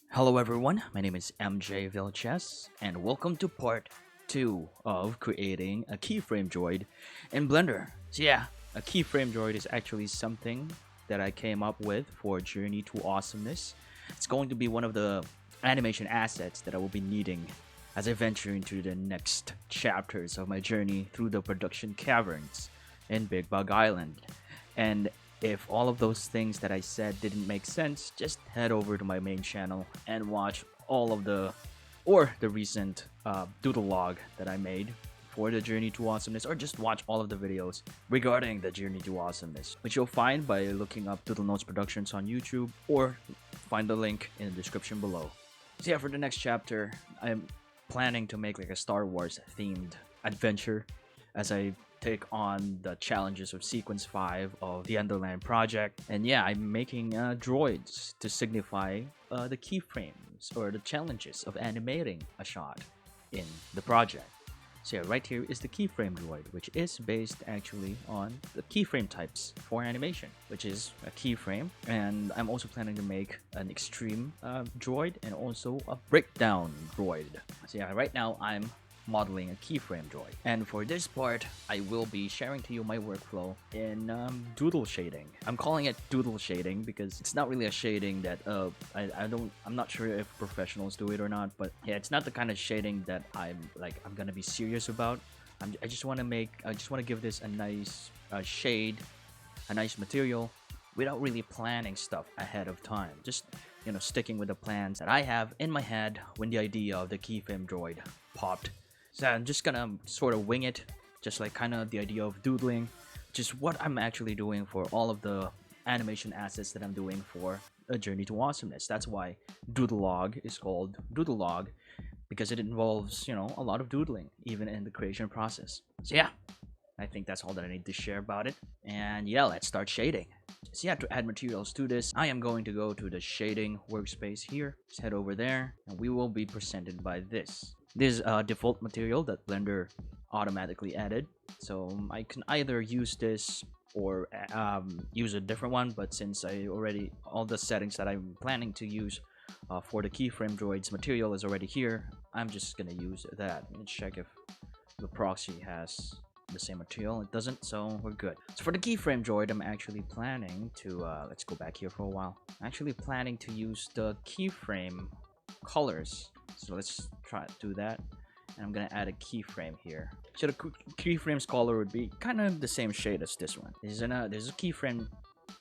Hello everyone, my name is MJ Vilches, and welcome to part 2 of creating a keyframe droid in Blender. So yeah, a keyframe droid is actually something that I came up with for Journey to Awesomeness. It's going to be one of the animation assets that I will be needing as I venture into the next chapters of my journey through the production caverns in Big Bug Island. And if all of those things that I said didn't make sense, just head over to my main channel and watch all of the recent doodle log that I made for the Journey to Awesomeness, or just watch all of the videos regarding the Journey to Awesomeness, which you'll find by looking up Doodle Notes Productions on YouTube, or find the link in the description below. So yeah, for the next chapter, I'm planning to make like a Star Wars themed adventure as I take on the challenges of Sequence 5 of the Underland project. And yeah, I'm making droids to signify the keyframes or the challenges of animating a shot in the project. So yeah, right here is the keyframe droid, which is based actually on the keyframe types for animation, which is a keyframe. And I'm also planning to make an extreme droid and also a breakdown droid. So yeah, right now I'm modeling a keyframe droid, and for this part I will be sharing to you my workflow in Doodle Shading. I'm calling it Doodle Shading because it's not really a shading that I'm not sure if professionals do it or not, but yeah, it's not the kind of shading that I'm gonna be serious about. I just want to give this a nice shade, a nice material, without really planning stuff ahead of time. Just sticking with the plans that I have in my head when the idea of the keyframe droid popped. So I'm just gonna sort of wing it, just like kind of the idea of doodling, just what I'm actually doing for all of the animation assets that I'm doing for A Journey to Awesomeness. That's why Doodle Log is called Doodle Log, because it involves, a lot of doodling, even in the creation process. So yeah, I think that's all that I need to share about it. And yeah, let's start shading. So yeah, to add materials to this, I am going to go to the shading workspace here. Just head over there, and we will be presented by this. This is a default material that Blender automatically added. So I can either use this or use a different one, but since all the settings that I'm planning to use for the keyframe droids material is already here, I'm just gonna use that. Let's check if the proxy has the same material. It doesn't, so we're good. So for the keyframe droid, I'm actually planning to let's go back here for a while. I'm actually planning to use the keyframe colors. So let's try to do that, and I'm gonna add a keyframe here. So the keyframe's color would be kind of the same shade as this one. There's a keyframe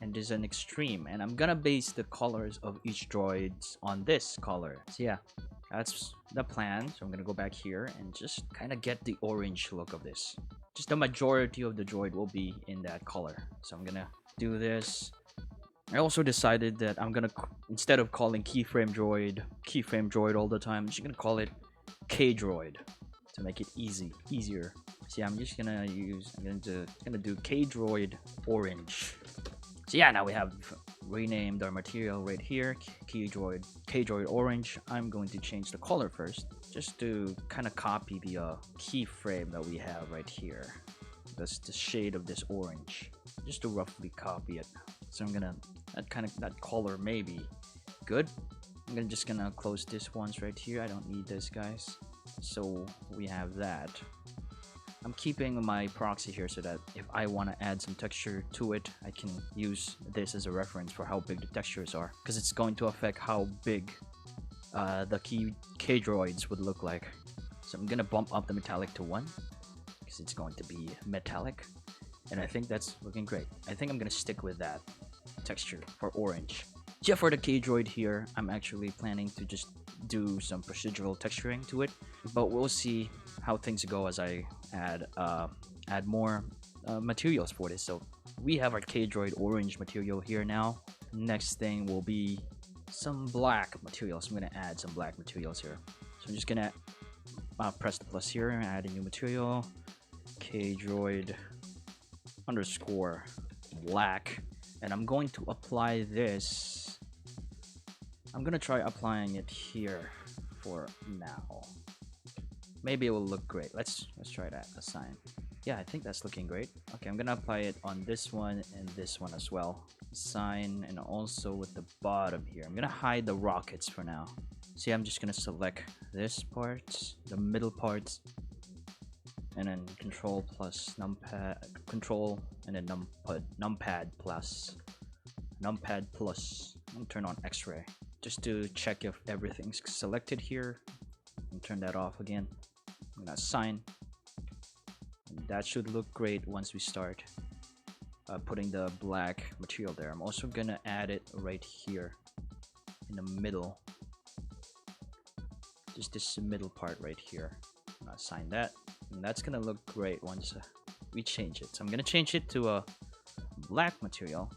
and there's an extreme, and I'm gonna base the colors of each droids on this color. So yeah, that's the plan. So I'm gonna go back here and just kind of get the orange look of this. Just the majority of the droid will be in that color. So I'm gonna do this. I also decided that I'm gonna, instead of calling keyframe droid all the time, I'm just gonna call it K droid to make it easier. So yeah, I'm gonna do K droid orange. So yeah, now we have renamed our material right here, K droid orange. I'm going to change the color first, just to kind of copy the keyframe that we have right here. That's the shade of this orange, just to roughly copy it. So I'm gonna that color may be good. I'm just gonna close this ones right here. I don't need this, guys. So we have that. I'm keeping my proxy here so that if I want to add some texture to it, I can use this as a reference for how big the textures are, because it's going to affect how big the K droids would look like. So I'm gonna bump up the metallic to 1 because it's going to be metallic, and I think that's looking great. I think I'm gonna stick with that texture for orange. Yeah, for the K droid here, I'm actually planning to just do some procedural texturing to it, but we'll see how things go as I add more materials for this. So we have our K droid orange material here now. Next thing will be some black materials. I'm gonna add some black materials here. So I'm just gonna press the plus here and add a new material, K droid underscore black. And I'm going to apply this. I'm gonna try applying it here for now. Maybe it will look great. Let's try that. Assign. Yeah, I think that's looking great. Okay, I'm gonna apply it on this one and this one as well. Assign, and also with the bottom here. I'm gonna hide the rockets for now. See, I'm just gonna select this part, the middle parts, and then control plus numpad, control and then numpad plus. I'm gonna turn on X-ray just to check if everything's selected here, and turn that off again. I'm gonna assign, and that should look great once we start putting the black material there. I'm also gonna add it right here in the middle, just this middle part right here. I'm gonna assign that, and that's gonna look great once we change it. So I'm gonna change it to a black material,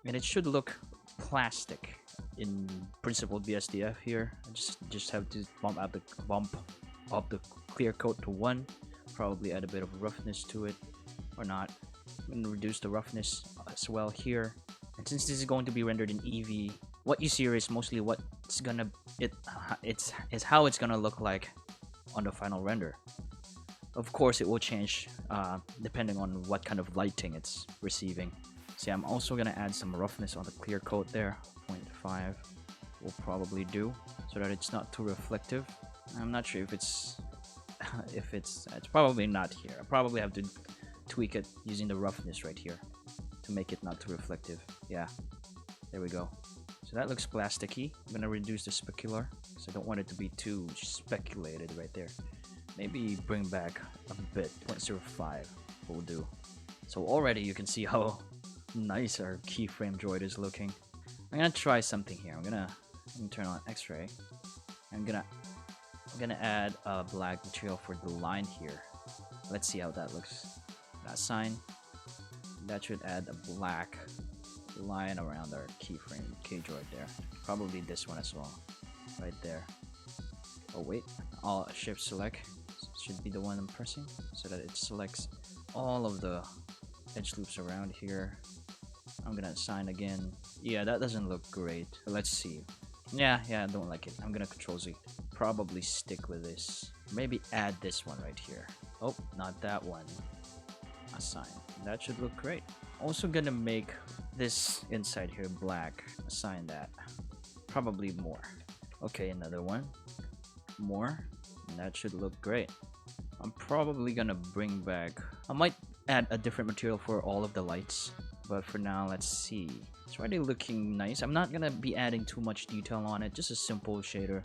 and it should look plastic in principle BSDF here. I just have to bump up the clear coat to 1, probably add a bit of roughness to it, or not. I'm gonna reduce the roughness as well here. And since this is going to be rendered in Eevee, what you see here is mostly what's gonna it's how it's gonna look like on the final render. Of course, it will change depending on what kind of lighting it's receiving. See, I'm also gonna add some roughness on the clear coat there. 0.5 will probably do, so that it's not too reflective. I'm not sure if it's it's probably not here. I probably have to tweak it using the roughness right here to make it not too reflective. Yeah, there we go. So that looks plasticky. I'm gonna reduce the specular because I don't want it to be too speculated right there. Maybe bring back a bit. 0.05 will do. So already you can see how nice our keyframe droid is looking. I'm gonna try something here. I'm gonna turn on X-ray. I'm gonna add a black material for the line here. Let's see how that looks. That sign, that should add a black line around our keyframe K-droid there. Probably this one as well, right there. Oh wait, all shift select should be the one I'm pressing, so that it selects all of the edge loops around here. I'm gonna assign again. Yeah, that doesn't look great. Let's see. Yeah, I don't like it. I'm gonna control Z. Probably stick with this. Maybe add this one right here. Oh, not that one. Assign. That should look great. Also gonna make this inside here black. Assign that. Probably more. Okay, another one. More. And that should look great. I'm probably gonna bring back... I might add a different material for all of the lights. But for now, let's see. It's already looking nice. I'm not gonna be adding too much detail on it. Just a simple shader.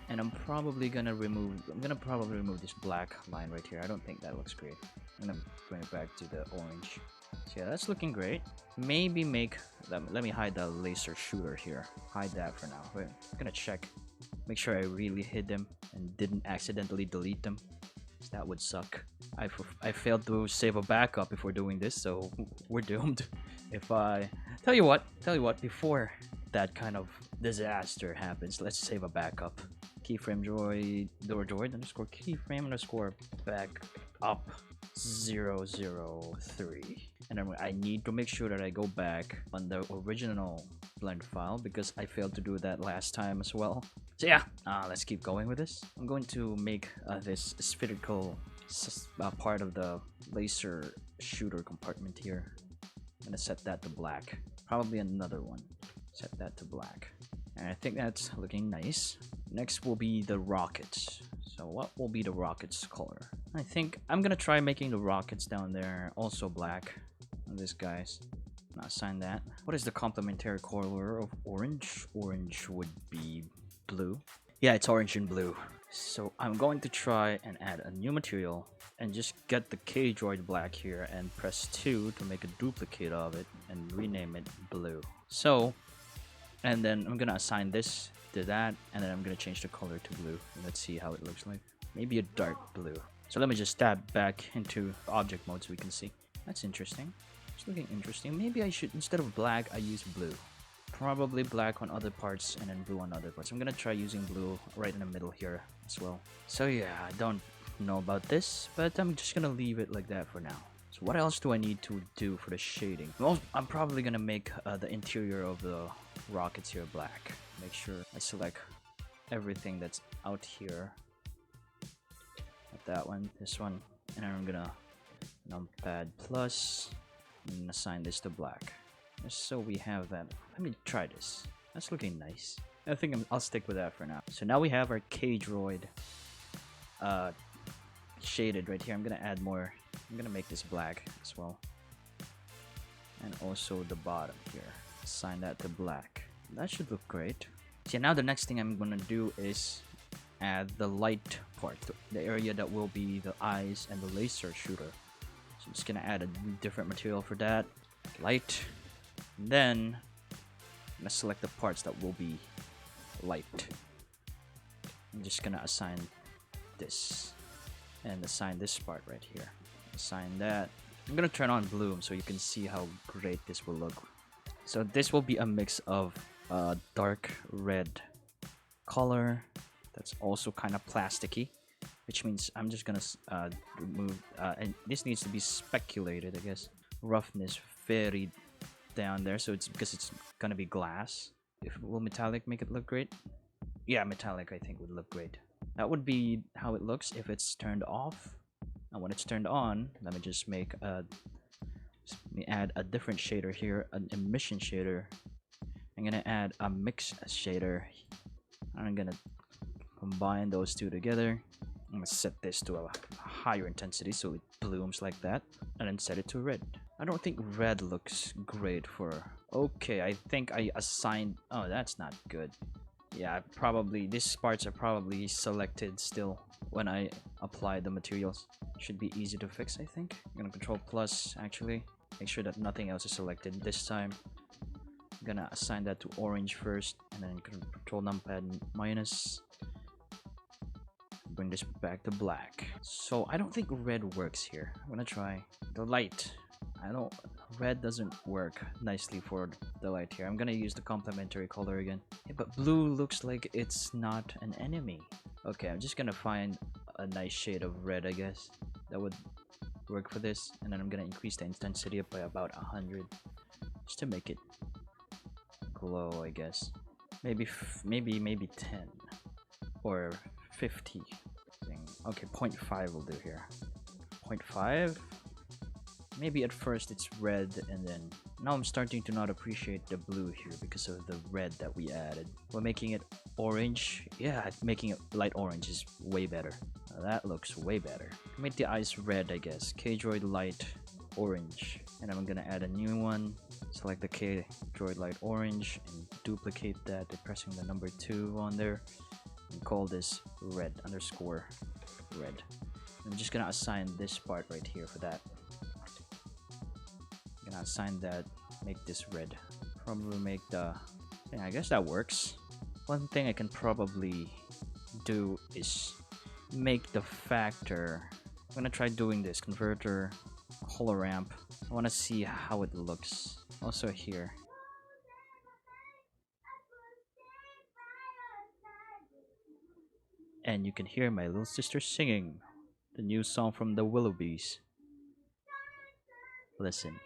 And I'm probably gonna remove... this black line right here. I don't think that looks great. I'm gonna bring it back to the orange. So yeah, that's looking great. Maybe make... Let me hide the laser shooter here. Hide that for now. Wait, I'm gonna check. Make sure I really hid them and didn't accidentally delete them. That would suck. I failed to save a backup before doing this, so we're doomed. If I... Tell you what, before that kind of disaster happens, let's save a backup. Keyframe droid, droid underscore keyframe underscore backup 003. And then I need to make sure that I go back on the original blend file because I failed to do that last time as well. So yeah, let's keep going with this. I'm going to make this spherical part of the laser shooter compartment here. I'm gonna set that to black. Probably another one. Set that to black. And I think that's looking nice. Next will be the rockets. So what will be the rockets color? I think I'm gonna try making the rockets down there also black. This guy's. Not assign that. What is the complementary color of orange? Orange would be blue. Yeah, it's orange and blue. So I'm going to try and add a new material and just get the K-droid black here and press 2 to make a duplicate of it and rename it blue. So, and then I'm gonna assign this to that, and then I'm gonna change the color to blue. Let's see how it looks like. Maybe a dark blue. So let me just tab back into object mode so we can see. That's interesting. It's looking interesting. Maybe I should, instead of black, I use blue. Probably black on other parts and then blue on other parts. I'm gonna try using blue right in the middle here as well. So yeah, I don't know about this, but I'm just gonna leave it like that for now. So what else do I need to do for the shading? Well, I'm probably gonna make the interior of the rockets here black. Make sure I select everything that's out here. Like that one, this one, and then I'm gonna numpad plus and assign this to black. Just so we have that. Let me try this. That's looking nice. I think I'll stick with that for now. So now we have our K-Droid shaded right here. I'm gonna add more. I'm gonna make this black as well. And also the bottom here. Assign that to black. That should look great. So now the next thing I'm gonna do is add the light part, the area that will be the eyes and the laser shooter. So I'm just gonna add a different material for that. Light. Then I'm gonna select the parts that will be light. I'm just gonna assign this and assign this part right here. Assign that. I'm gonna turn on bloom so you can see how great this will look. So this will be a mix of dark red color that's also kind of plasticky, which means I'm just gonna remove and this needs to be speculated, I guess. Roughness very down there, so it's because it's gonna be glass. Will metallic make it look great? Yeah, metallic I think would look great. That would be how it looks if it's turned off. And when it's turned on, let me just make let me add a different shader here, an emission shader. I'm gonna add a mix shader. I'm gonna combine those two together. I'm gonna set this to a higher intensity so it blooms like that, and then set it to red. I don't think red looks great for... Okay, I think I assigned... Oh, that's not good. Yeah, probably these parts are probably selected still when I apply the materials. Should be easy to fix, I think. I'm gonna control plus actually. Make sure that nothing else is selected this time. I'm gonna assign that to orange first, and then control numpad minus. Bring this back to black. So I don't think red works here. I'm gonna try the light. Red doesn't work nicely for the light here. I'm gonna use the complementary color again. Yeah, but blue looks like it's not an enemy. Okay, I'm just gonna find a nice shade of red, I guess. That would work for this. And then I'm gonna increase the intensity up by about 100. Just to make it glow, I guess. Maybe 10. Or 50. Okay, 0.5 will do here. 0.5? Maybe at first it's red, and then now I'm starting to not appreciate the blue here because of the red that we added. We're making it orange. Yeah, making it light orange is way better. Now that looks way better. Make the eyes red, I guess. K-Droid light orange. And I'm gonna add a new one. Select the K-Droid light orange and duplicate that by pressing the number 2 on there. And call this red underscore red. I'm just gonna assign this part right here for that. Gonna assign that, make this red. Probably make the... Yeah, I guess that works. One thing I can probably do is make the factor... I'm gonna try doing this. Converter, color ramp. I wanna see how it looks. Also here. And you can hear my little sister singing the new song from the Willoughbys. Listen.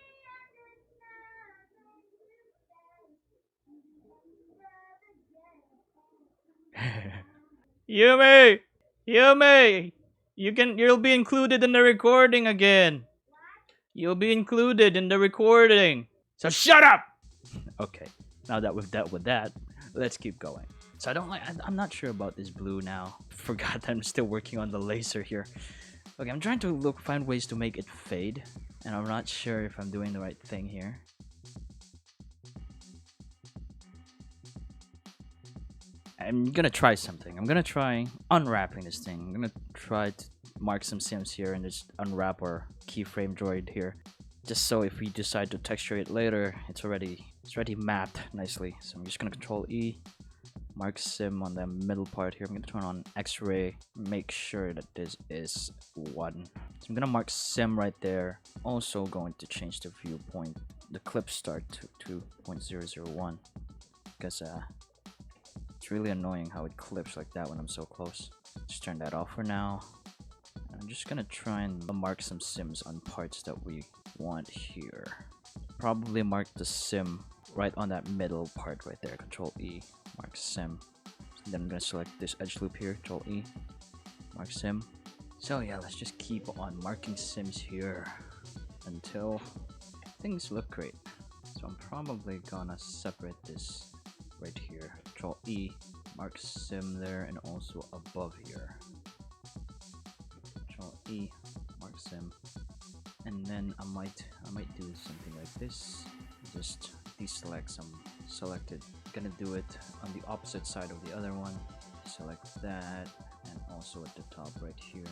Yumi! Yumi! You'll be included in the recording again. You'll be included in the recording. So shut up! Okay, now that we've dealt with that, let's keep going. So I'm not sure about this blue now. Forgot that I'm still working on the laser here. Okay, I'm trying to find ways to make it fade, and I'm not sure if I'm doing the right thing here. I'm gonna try something. I'm gonna try unwrapping this thing. I'm gonna try to mark some sims here and just unwrap our Keyframe Droid here. Just so if we decide to texture it later, it's already mapped nicely. So I'm just gonna control E, mark sim on the middle part here. I'm gonna turn on X-ray, make sure that this is 1. So I'm gonna mark sim right there. Also going to change the viewpoint, the clip start to 2.001 because it's really annoying how it clips like that when I'm so close. Just turn that off for now. I'm just gonna try and mark some sims on parts that we want here. Probably mark the sim right on that middle part right there. Control E, mark sim. Then I'm gonna select this edge loop here. Control E, mark sim. So yeah, let's just keep on marking sims here until things look great. So So I'm probably gonna separate this right here. Control E, mark sim there, and also above here. Control E, mark sim, and then I might do something like this. Just deselect some selected. Gonna do it on the opposite side of the other one. Select that, and also at the top right here.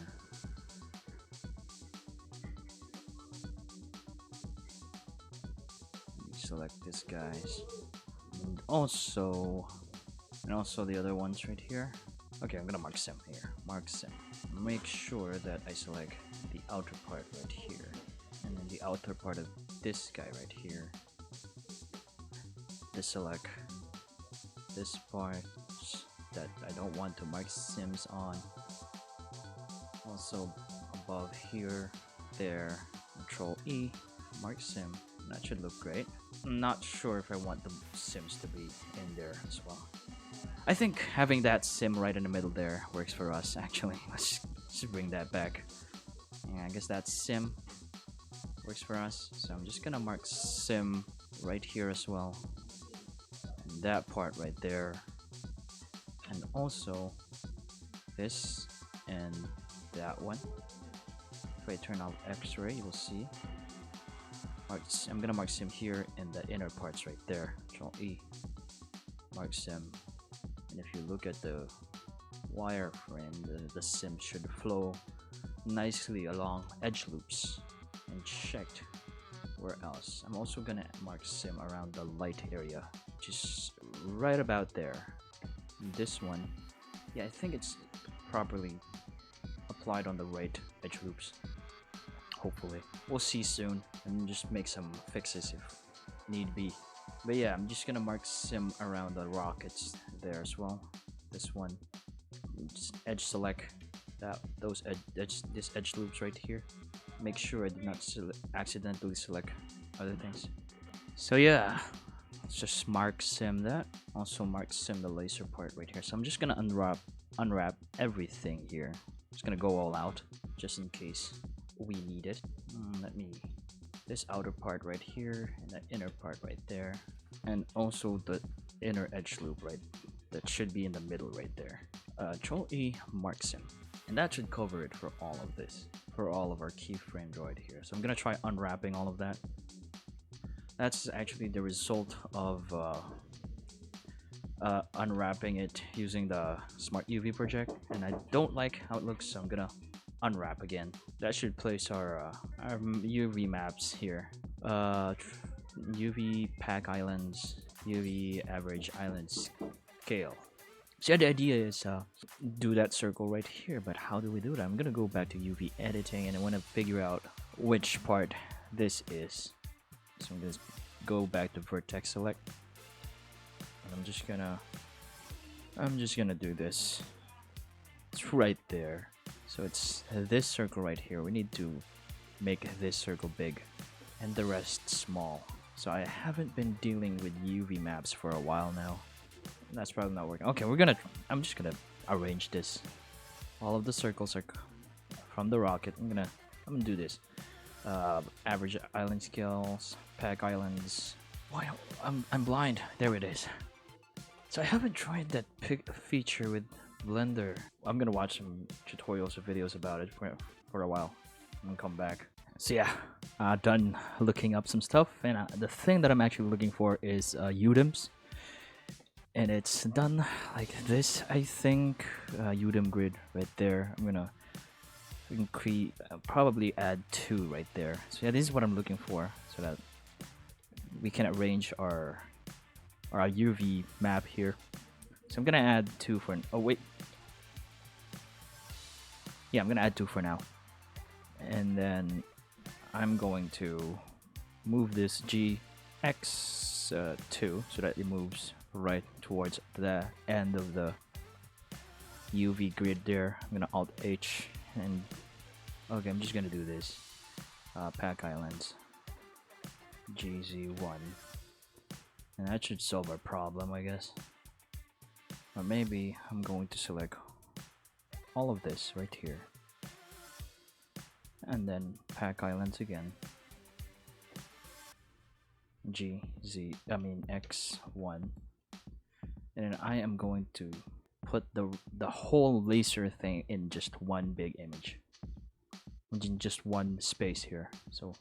Select this guys, and also the other ones right here. Okay, I'm gonna mark sim here. Mark sim. Make sure that I select the outer part right here, and then the outer part of this guy right here. Deselect this part that I don't want to mark sims on. Also above here, there. Control E, mark sim. That should look great. I'm not sure if I want the sims to be in there as well. I think having that sim right in the middle there works for us actually. Let's bring that back. Yeah, I guess that sim works for us. So I'm just gonna mark sim right here as well. And that part right there. And also this and that one. If I turn off X-ray, you'll see. I'm gonna mark sim here in the inner parts right there. Control E, mark sim, and if you look at the wireframe, the sim should flow nicely along edge loops. And checked where else. I'm also gonna mark sim around the light area, which is right about there. And this one, yeah, I think it's properly applied on the right edge loops. Hopefully we'll see soon, and just make some fixes if need be. But yeah, I'm just gonna mark sim around the rockets there as well. This one, just edge select this edge loops right here. Make sure I did not accidentally select other things. So yeah, let's just mark sim that. Also mark sim the laser part right here. So I'm just gonna unwrap everything here. Just gonna go all out just in case we need it. This outer part right here, and the inner part right there, and also the inner edge loop right that should be in the middle right there. Control E, mark sim, and that should cover it for all of this, for all of our keyframe droid here. So I'm gonna try unwrapping all of that. That's actually the result of unwrapping it using the smart UV project, and I don't like how it looks, so I'm gonna unwrap again. That should place our UV maps here. UV pack islands, UV average island scale. So the idea is do that circle right here, but how do we do that? I'm gonna go back to UV editing, and I want to figure out which part this is. So I'm gonna go back to vertex select, and I'm just gonna do this. It's right there. So it's this circle right here. We need to make this circle big and the rest small. So I haven't been dealing with UV maps for a while now. That's probably not working. Okay, I'm just gonna arrange this. All of the circles are from the rocket. I'm gonna do this. Average island scales, pack islands. Why? I'm blind. There it is. So I haven't tried that feature with Blender. I'm gonna watch some tutorials or videos about it for a while and come back. So yeah, done looking up some stuff, and the thing that I'm actually looking for is UDIMs, and it's done like this. I think UDIM grid right there. I'm gonna probably add 2 right there. So yeah, this is what I'm looking for, so that we can arrange our UV map here. So I'm gonna add 2 for. Oh wait. Yeah, I'm gonna add 2 for now, and then I'm going to move this GX2 so that it moves right towards the end of the UV grid there. I'm gonna Alt H, and okay, I'm just gonna do this. Pack Islands GZ1, and that should solve our problem, I guess. Or maybe I'm going to select all of this right here, and then Pack Islands again. X1, and then I am going to put the whole laser thing in just one big image, in just one space here. So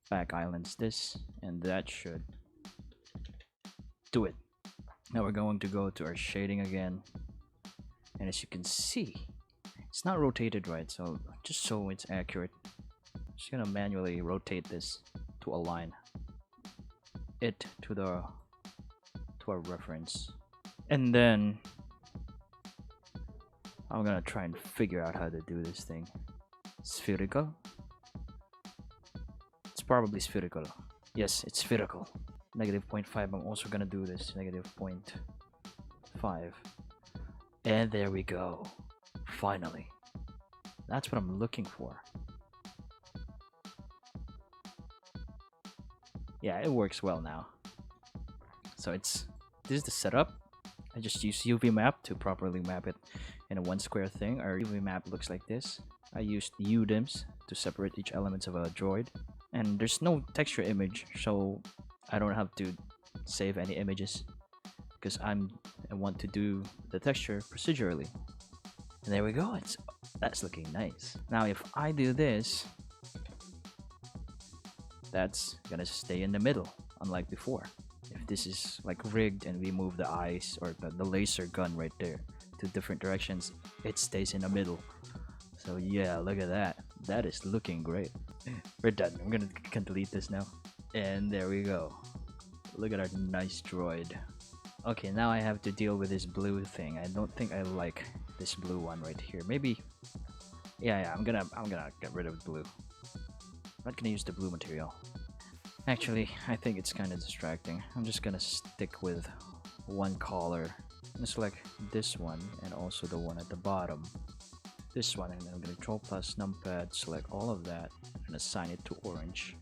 back islands this, and that should do it. Now we're going to go to our shading again, and as you can see, it's not rotated right, so just so it's accurate, I'm just gonna manually rotate this to align it to our reference, and then I'm gonna try and figure out how to do this thing. Spherical? It's probably spherical. Yes, it's spherical. -0.5. I'm also gonna do this -0.5, and there we go. Finally, that's what I'm looking for. Yeah, it works well now. So this is the setup. I just use UV map to properly map it in a one square thing. Our UV map looks like this. I used UDIMs to separate each elements of a droid, and there's no texture image, so I don't have to save any images because I want to do the texture procedurally. And there we go. That's looking nice. Now if I do this, that's gonna stay in the middle, unlike before. If this is like rigged and we move the eyes or the laser gun right there to different directions, it stays in the middle. So yeah, look at that. That is looking great. We're done. I'm gonna delete this now. And there we go. Look at our nice droid. Okay, now I have to deal with this blue thing. I don't think I like this blue one right here. Maybe, yeah. I'm gonna get rid of blue. I'm not gonna use the blue material. Actually, I think it's kind of distracting. I'm just gonna stick with one color. I'm gonna select this one and also the one at the bottom. This one, and then I'm gonna Control plus numpad, select all of that, and assign it to orange.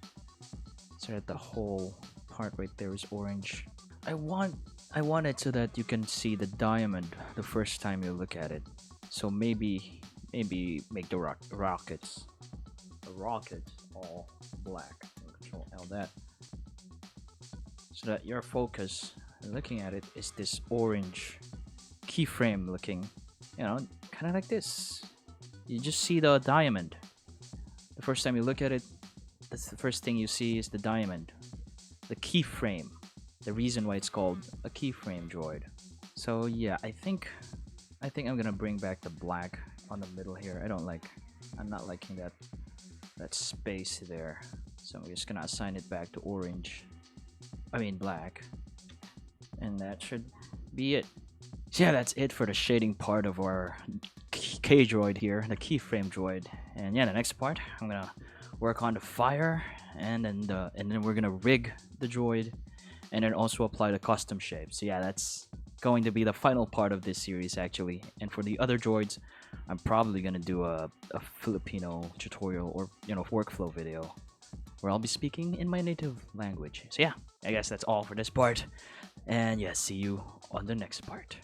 So that the whole part right there is orange. I want it so that you can see the diamond the first time you look at it. So maybe make the rockets all black. Control L that, so that your focus looking at it is this orange keyframe looking, kind of like this. You just see the diamond. The first time you look at it, that's the first thing you see is the diamond, the keyframe. The reason why it's called a keyframe droid. So yeah, I think I'm gonna bring back the black on the middle here. I'm not liking that space there. So I'm just gonna assign it back to orange. Black. And that should be it. So yeah, that's it for the shading part of our K droid here, the keyframe droid. And yeah, the next part, I'm gonna work on the fire, and then we're gonna rig the droid, and then also apply the custom shape. So yeah, that's going to be the final part of this series actually. And for the other droids, I'm probably gonna do a Filipino tutorial or workflow video where I'll be speaking in my native language. So yeah, I guess that's all for this part, and yeah, see you on the next part.